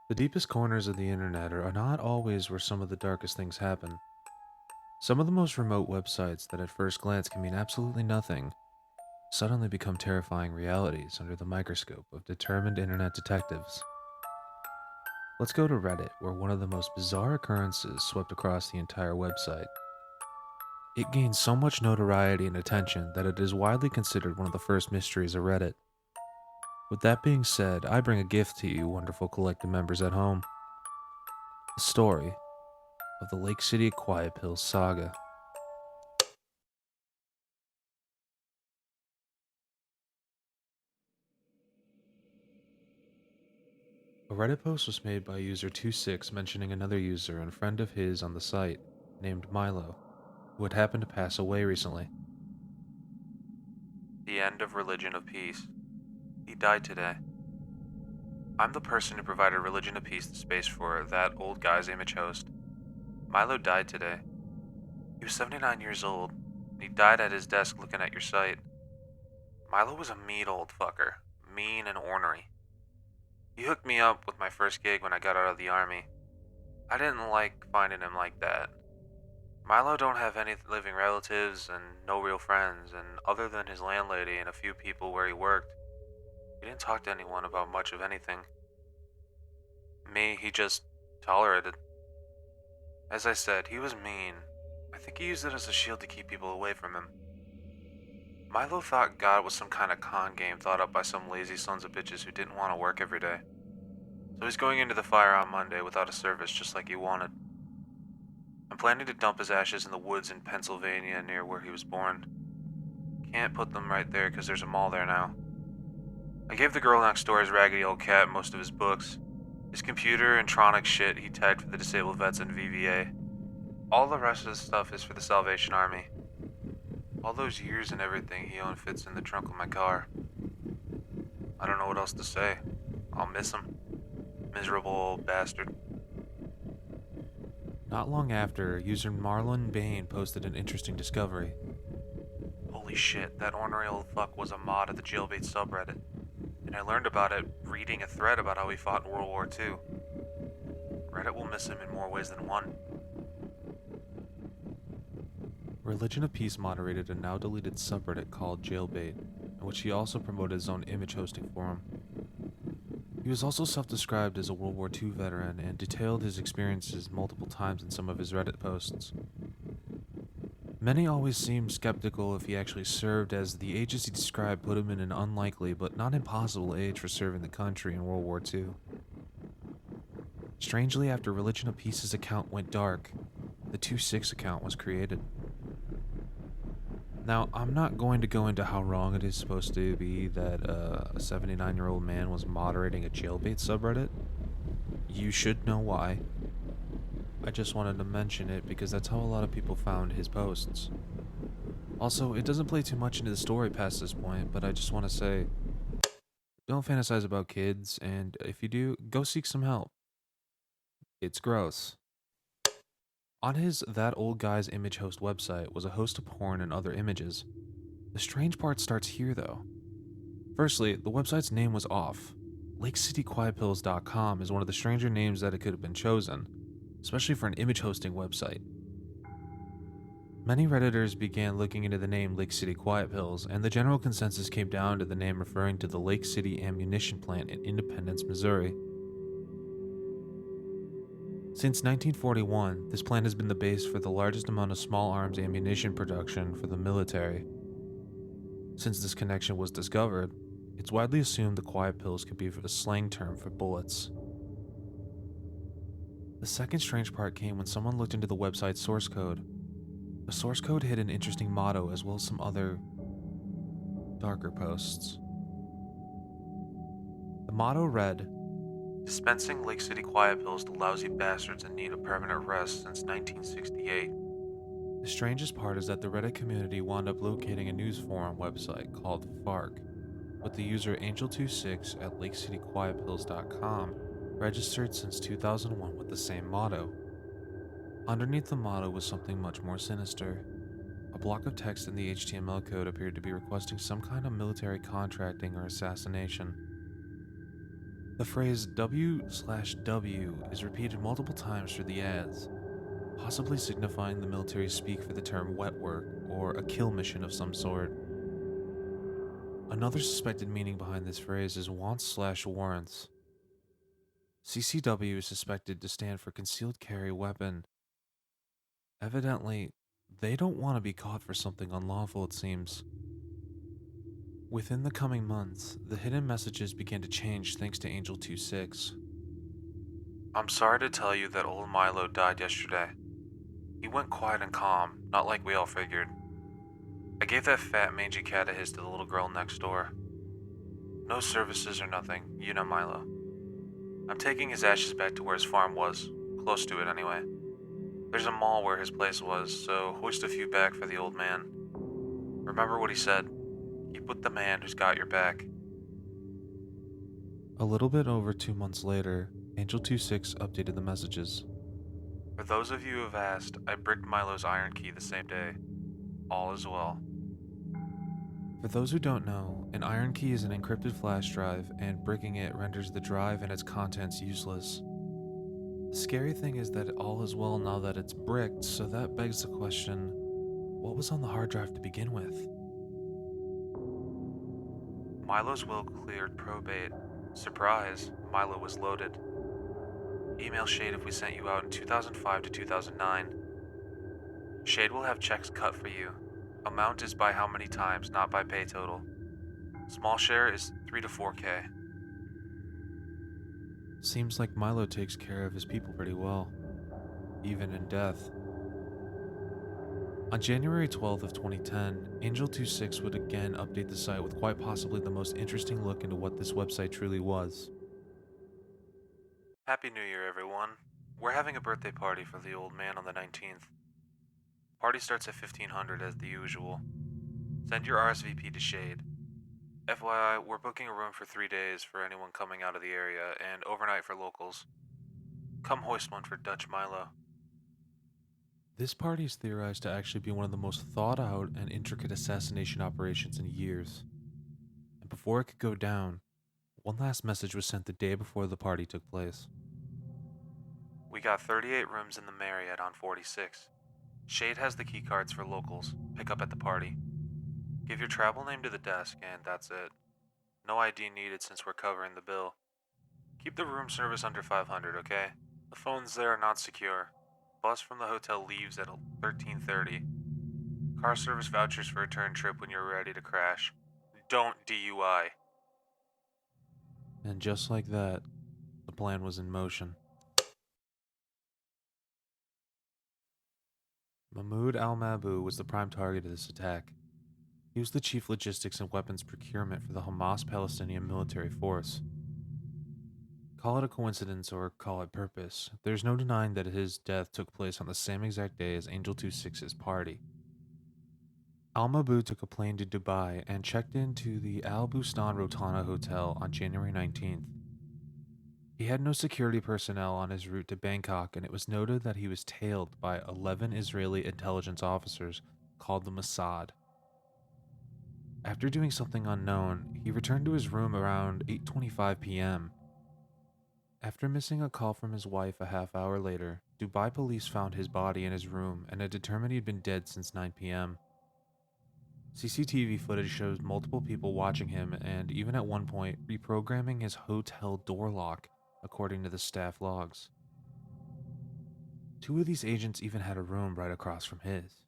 The deepest corners of the internet are not always where some of the darkest things happen. Some of the most remote websites that at first glance can mean absolutely nothing suddenly become terrifying realities under the microscope of determined internet detectives. Let's go to Reddit, where one of the most bizarre occurrences swept across the entire website. It gained so much notoriety and attention that it is widely considered one of the first mysteries of Reddit. With that being said, I bring a gift to you, wonderful collective members at home: the story of the Lake City Quiet Pills saga. A Reddit post was made by user 26 mentioning another user and friend of his on the site, named Milo, who had happened to pass away recently. The end of Religion of Peace. He died today. I'm the person who provided Religion of Peace the space for that old guy's image host. Milo died today. He was 79 years old, and he died at his desk looking at your site. Milo was a mean old fucker, mean and ornery. He hooked me up with my first gig when I got out of the army. I didn't like finding him like that. Milo don't have any living relatives and no real friends, and other than his landlady and a few people where he worked, he didn't talk to anyone about much of anything. Me, he just tolerated. As I said, he was mean. I think he used it as a shield to keep people away from him. Milo thought God was some kind of con game thought up by some lazy sons of bitches who didn't want to work every day. So he's going into the fire on Monday without a service just like he wanted. I'm planning to dump his ashes in the woods in Pennsylvania near where he was born. Can't put them right there because there's a mall there now. I gave the girl next door his raggedy old cat most of his books. His computer and Tronic shit he tagged for the disabled vets and VVA. All the rest of his stuff is for the Salvation Army. All those years and everything he owned fits in the trunk of my car. I don't know what else to say. I'll miss him. Miserable old bastard. Not long after, user Marlon Bain posted an interesting discovery. Holy shit, that ornery old fuck was a mod of the jailbait subreddit. And I learned about it reading a thread about how he fought in World War II. Reddit will miss him in more ways than one. Religion of Peace moderated a now deleted subreddit called Jailbait, in which he also promoted his own image hosting forum. He was also self-described as a World War II veteran and detailed his experiences multiple times in some of his Reddit posts. Many always seemed skeptical if he actually served, as the ages he described put him in an unlikely but not impossible age for serving the country in World War II. Strangely, after Religion of Peace's account went dark, the 2-6 account was created. Now, I'm not going to go into how wrong it is supposed to be that a 79-year-old man was moderating a jailbait subreddit. You should know why. I just wanted to mention it because that's how a lot of people found his posts. Also, it doesn't play too much into the story past this point, but I just want to say, don't fantasize about kids, and if you do, go seek some help. It's gross. On his That Old Guy's Image Host website was a host of porn and other images. The strange part starts here, though. Firstly, the website's name was off. LakeCityQuietPills.com is one of the stranger names that it could have been chosen, especially for an image hosting website. Many Redditors began looking into the name Lake City Quiet Pills, and the general consensus came down to the name referring to the Lake City ammunition plant in Independence, Missouri. Since 1941, this plant has been the base for the largest amount of small arms ammunition production for the military. Since this connection was discovered, it's widely assumed the quiet pills could be a slang term for bullets. The second strange part came when someone looked into the website's source code. The source code hid an interesting motto as well as some other darker posts. The motto read, "Dispensing Lake City quiet pills to lousy bastards in need of permanent rest since 1968. The strangest part is that the Reddit community wound up locating a news forum website called FARC, with the user Angel26 at LakeCityQuietPills.com registered since 2001 with the same motto. Underneath the motto was something much more sinister. A block of text in the HTML code appeared to be requesting some kind of military contracting or assassination. The phrase W/W is repeated multiple times through the ads, possibly signifying the military speak for the term wet work or a kill mission of some sort. Another suspected meaning behind this phrase is wants/warrants. CCW is suspected to stand for concealed carry weapon. Evidently, they don't want to be caught for something unlawful, it seems. Within the coming months, the hidden messages began to change thanks to Angel 26. I'm sorry to tell you that old Milo died yesterday. He went quiet and calm, not like we all figured. I gave that fat, mangy cat of his to the little girl next door. No services or nothing, you know Milo. I'm taking his ashes back to where his farm was, close to it anyway. There's a mall where his place was, so hoist a few back for the old man. Remember what he said. Keep with the man who's got your back. A little bit over 2 months later, Angel 26 updated the messages. For those of you who have asked, I bricked Milo's iron key the same day. All is well. For those who don't know, an iron key is an encrypted flash drive, and bricking it renders the drive and its contents useless. The scary thing is that all is well now that it's bricked, so that begs the question, what was on the hard drive to begin with? Milo's will cleared probate. Surprise, Milo was loaded. Email Shade if we sent you out in 2005 to 2009. Shade will have checks cut for you. Amount is by how many times, not by pay total. Small share is 3 to 4K. Seems like Milo takes care of his people pretty well, even in death. On January 12th of 2010, Angel 26 would again update the site with quite possibly the most interesting look into what this website truly was. Happy New Year, everyone. We're having a birthday party for the old man on the 19th. Party starts at 1500 as the usual. Send your RSVP to Shade. FYI, we're booking a room for 3 days for anyone coming out of the area and overnight for locals. Come hoist one for Dutch Milo. This party is theorized to actually be one of the most thought out and intricate assassination operations in years. And before it could go down, one last message was sent the day before the party took place. We got 38 rooms in the Marriott on 46. Shade has the key cards for locals. Pick up at the party. Give your travel name to the desk, and that's it. No ID needed since we're covering the bill. Keep the room service under 500, okay? The phones there are not secure. Bus from the hotel leaves at 13:30. Car service vouchers for return trip when you're ready to crash. Don't DUI. And just like that, the plan was in motion. Mahmoud Al-Mabhouh was the prime target of this attack. He was the chief logistics and weapons procurement for the Hamas Palestinian military force. Call it a coincidence or call it purpose, there's no denying that his death took place on the same exact day as Angel 26's party. Al-Mabhouh took a plane to Dubai and checked into the Al Bustan Rotana Hotel on January 19th. He had no security personnel on his route to Bangkok, and it was noted that he was tailed by 11 Israeli intelligence officers called the Mossad. After doing something unknown, he returned to his room around 8:25 p.m. After missing a call from his wife a half hour later, Dubai police found his body in his room and had determined he had been dead since 9 p.m. CCTV footage shows multiple people watching him and even at one point reprogramming his hotel door lock, according to the staff logs. Two of these agents even had a room right across from his.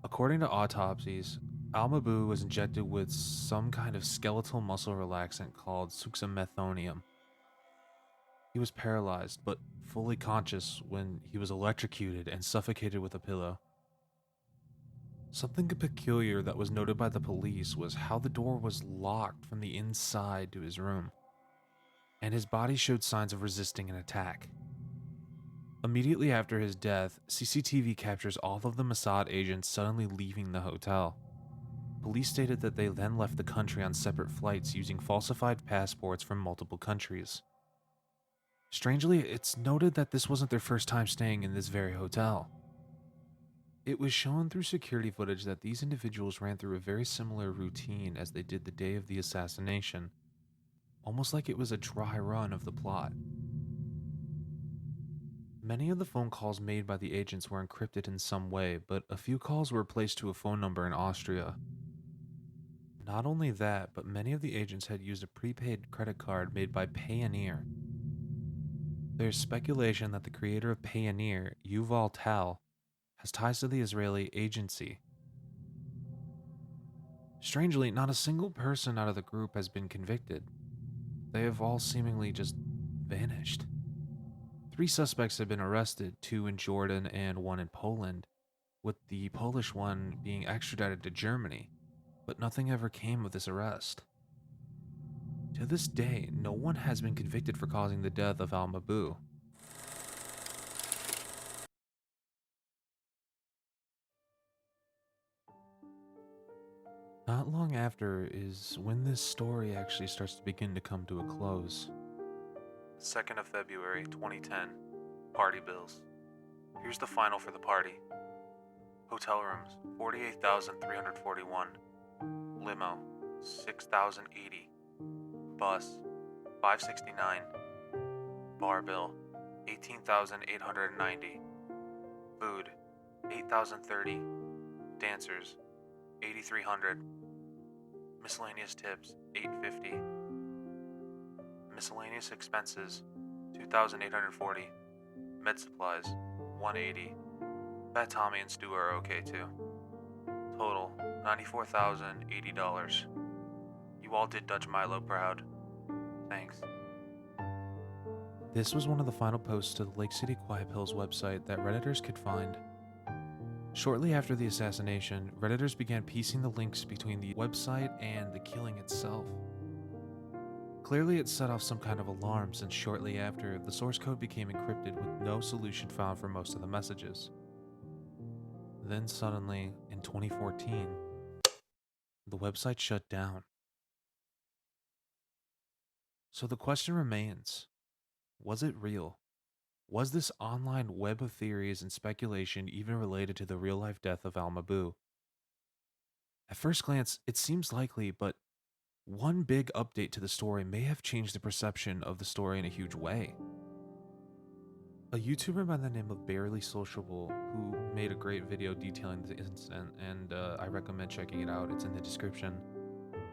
According to autopsies, Al-Mabhouh was injected with some kind of skeletal muscle relaxant called suxamethonium. He was paralyzed, but fully conscious when he was electrocuted and suffocated with a pillow. Something peculiar that was noted by the police was how the door was locked from the inside to his room, and his body showed signs of resisting an attack. Immediately after his death, CCTV captures all of the Mossad agents suddenly leaving the hotel. Police stated that they then left the country on separate flights using falsified passports from multiple countries. Strangely, it's noted that this wasn't their first time staying in this very hotel. It was shown through security footage that these individuals ran through a very similar routine as they did the day of the assassination, almost like it was a dry run of the plot. Many of the phone calls made by the agents were encrypted in some way, but a few calls were placed to a phone number in Austria. Not only that, but many of the agents had used a prepaid credit card made by Payoneer. There's speculation that the creator of Payoneer, Yuval Tal, has ties to the Israeli agency. Strangely, not a single person out of the group has been convicted. They have all seemingly just vanished. 3 suspects have been arrested, 2 in Jordan and 1 in Poland, with the Polish one being extradited to Germany, but nothing ever came of this arrest. To this day, no one has been convicted for causing the death of Al-Mabhouh. Not long after is when this story actually starts to begin to come to a close. 2nd of February 2010. Party bills. Here's the final for the party. Hotel rooms 48,341. Limo 6,080. Bus 569. Bar bill 18,890. Food 8,030. Dancers 8,300. Miscellaneous tips 850. Miscellaneous expenses 2,840. Med supplies 180. Bet Tommy and Stu are okay too. Total $94,080. You all did Dutch Milo proud. Thanks. This was one of the final posts to the Lake City Quiet Pills website that Redditors could find. Shortly after the assassination, Redditors began piecing the links between the website and the killing itself. Clearly, it set off some kind of alarm since shortly after, the source code became encrypted with no solution found for most of the messages. Then suddenly, in 2014, the website shut down. So the question remains, was it real? Was this online web of theories and speculation even related to the real-life death of Al-Mabhouh? At first glance, it seems likely, but one big update to the story may have changed the perception of the story in a huge way. A YouTuber by the name of Barely Sociable, who made a great video detailing the incident, and I recommend checking it out, it's in the description,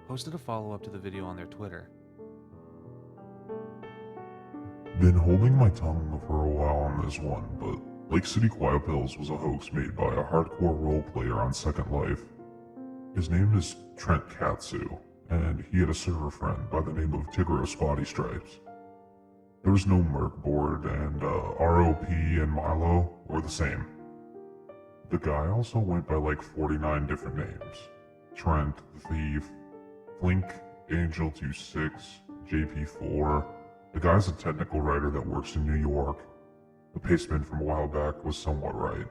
posted a follow-up to the video on their Twitter. Been holding my tongue for a while on this one, but Lake City Quiet Pills was a hoax made by a hardcore role player on Second Life. His name is Trent Katsu, and he had a server friend by the name of Tigro Spotty Stripes. There was no Merc board, and ROP and Milo were the same. The guy also went by like 49 different names. Trent the Thief, Flink, Angel26, JP4. The guy's a technical writer that works in New York. The pasteman from a while back was somewhat right.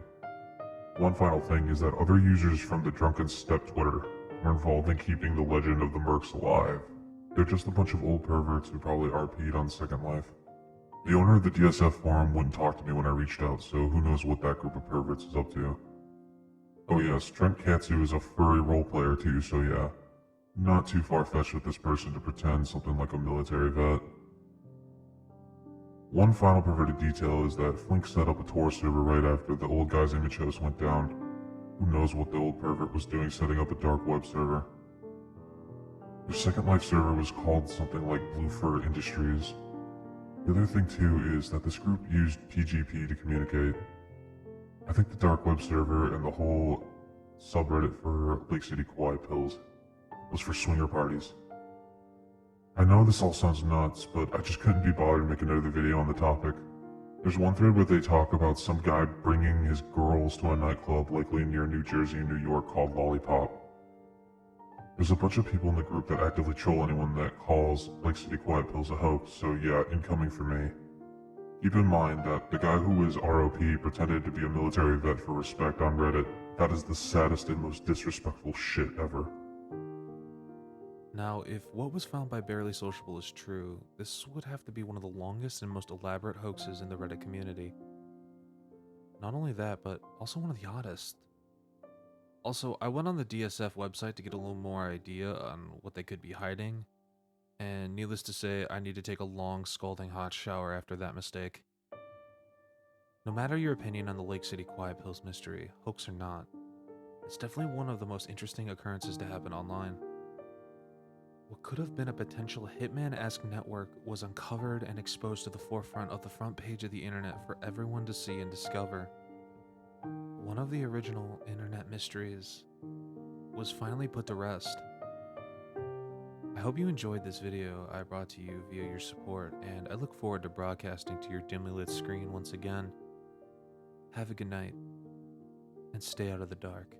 One final thing is that other users from the Drunken Step Twitter are involved in keeping the legend of the Mercs alive. They're just a bunch of old perverts who probably RP'd on Second Life. The owner of the DSF forum wouldn't talk to me when I reached out, so who knows what that group of perverts is up to. Oh yes, Trent Katsu is a furry role player too, so yeah. Not too far-fetched with this person to pretend something like a military vet. One final perverted detail is that Flink set up a Tor server right after the old guy's image host went down. Who knows what the old pervert was doing setting up a dark web server. Their Second Life server was called something like Blue Fur Industries. The other thing too is that this group used PGP to communicate. I think the dark web server and the whole subreddit for Lake City Quiet Pills was for swinger parties. I know this all sounds nuts, but I just couldn't be bothered to make another video on the topic. There's one thread where they talk about some guy bringing his girls to a nightclub likely near New Jersey and New York called Lollipop. There's a bunch of people in the group that actively troll anyone that calls Lake City Quiet Pills a hoax, so yeah, incoming for me. Keep in mind that the guy who was ROP pretended to be a military vet for respect on Reddit. That is the saddest and most disrespectful shit ever. Now, if what was found by Barely Sociable is true, this would have to be one of the longest and most elaborate hoaxes in the Reddit community. Not only that, but also one of the oddest. Also, I went on the DSF website to get a little more idea on what they could be hiding, And needless to say, I need to take a long, scalding hot shower after that mistake. No matter your opinion on the Lake City Quiet Pills mystery, hoax or not, it's definitely one of the most interesting occurrences to happen online. What could have been a potential hitman-esque network was uncovered and exposed to the forefront of the front page of the internet for everyone to see and discover. One of the original internet mysteries was finally put to rest. I hope you enjoyed this video I brought to you via your support, and I look forward to broadcasting to your dimly lit screen once again. Have a good night, and stay out of the dark.